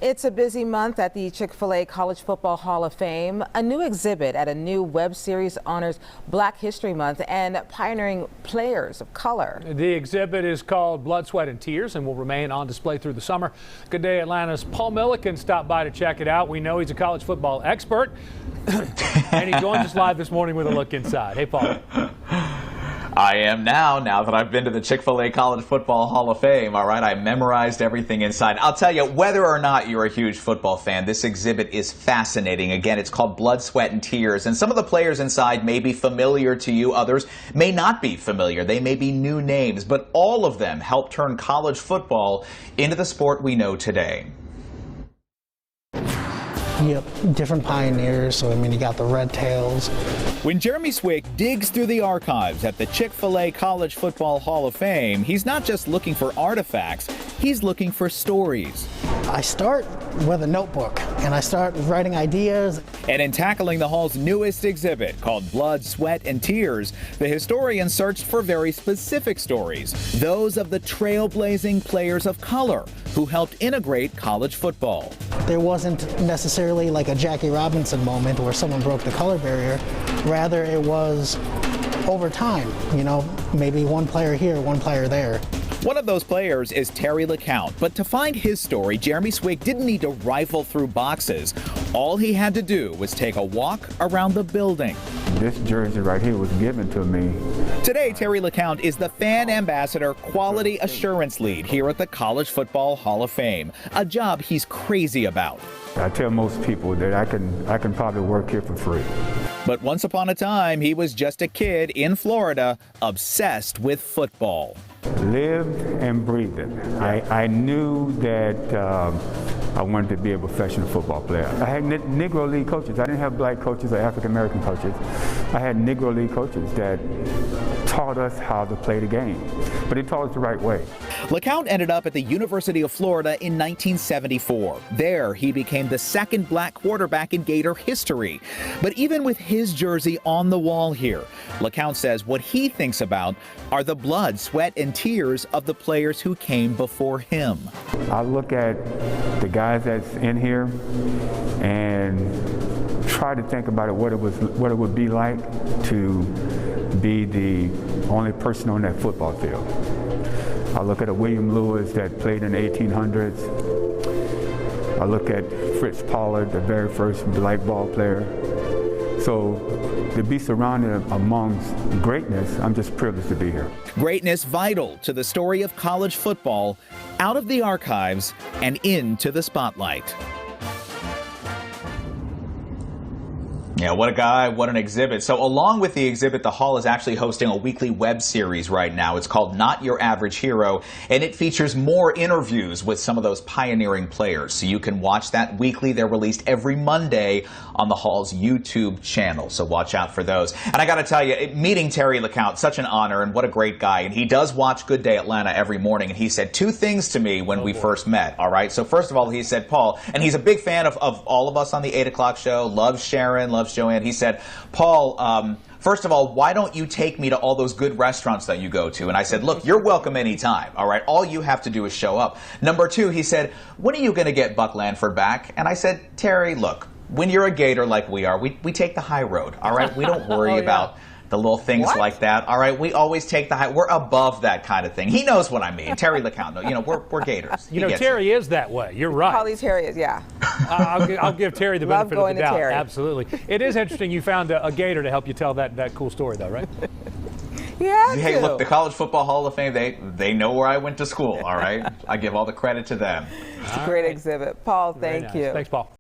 It's a busy month at the Chick-fil-A College Football Hall of Fame. A new exhibit at a new web series honors Black History Month and pioneering players of color. The exhibit is called Blood, Sweat, and Tears and will remain on display through the summer. Good Day Atlanta's Paul Milliken stopped by to check it out. We know he's a college football expert, and he joins us live this morning with a look inside. Hey, Paul. I am now that I've been to the Chick-fil-A College Football Hall of Fame. All right, I memorized everything inside. I'll tell you, whether or not you're a huge football fan, this exhibit is fascinating. Again, it's called Blood, Sweat, and Tears. And some of the players inside may be familiar to you. Others may not be familiar. They may be new names. But all of them helped turn college football into the sport we know today. Yep, different pioneers. So, I mean, you got the Red Tails. When Jeremy Swick digs through the archives at the Chick-fil-A College Football Hall of Fame, he's not just looking for artifacts, he's looking for stories. I start with a notebook and I start writing ideas. And in tackling the hall's newest exhibit called Blood, Sweat, and Tears, the historian searched for very specific stories, those of the trailblazing players of color who helped integrate college football. There wasn't necessarily like a Jackie Robinson moment where someone broke the color barrier. Rather, it was over time, you know, maybe one player here, one player there. One of those players is Terry Lecount, but to find his story, Jeremy Swick didn't need to rifle through boxes. All he had to do was take a walk around the building. This jersey right here was given to me. Today, Terry Lecount is the Fan Ambassador Quality Assurance Lead here at the College Football Hall of Fame, a job he's crazy about. I tell most people that I can probably work here for free. But once upon a time, he was just a kid in Florida, obsessed with football. Lived and breathed it. I knew that I wanted to be a professional football player. I had Negro League coaches. I didn't have black coaches or African American coaches. I had Negro League coaches that taught us how to play the game, but they taught us the right way. Lecount ended up at the University of Florida in 1974. There, he became the second black quarterback in Gator history. But even with his jersey on the wall here, Lecount says what he thinks about are the blood, sweat, and tears of the players who came before him. I look at the guys that's in here and try to think about what it would be like to be the only person on that football field. I look at a William Lewis that played in the 1800s. I look at Fritz Pollard, the very first black ball player. So to be surrounded amongst greatness, I'm just privileged to be here. Greatness vital to the story of college football, out of the archives and into the spotlight. Yeah, what a guy, what an exhibit. So along with the exhibit, the Hall is actually hosting a weekly web series right now. It's called Not Your Average Hero, and it features more interviews with some of those pioneering players. So you can watch that weekly. They're released every Monday on the Hall's YouTube channel, so watch out for those. And I got to tell you, meeting Terry Lecount, such an honor, and what a great guy. And he does watch Good Day Atlanta every morning, and he said two things to me when we first met, all right? So first of all, he said, Paul, and he's a big fan of all of us on the 8 o'clock show, loves Sharon, loves Joanne. He said, Paul, first of all, why don't you take me to all those good restaurants that you go to? And I said, look, you're welcome anytime, all right? All you have to do is show up. Number two, he said, when are you going to get Buck Lanford back? And I said, Terry, look, when you're a Gator like we are, we take the high road, all right? We don't worry about the little things like that, all right? We always take the high. We're above that kind of thing. He knows what I mean. Terry Lecount, you know, we're Gators. You know, Terry is that way. You're right. Polly Terry is, yeah. I'll give Terry the benefit of the doubt. Terry. Absolutely. It is interesting you found a Gator to help you tell that cool story, though, right? Yeah. Hey, look, the College Football Hall of Fame, they know where I went to school, all right? I give all the credit to them. It's a great exhibit. Paul, thank you. Thanks, Paul.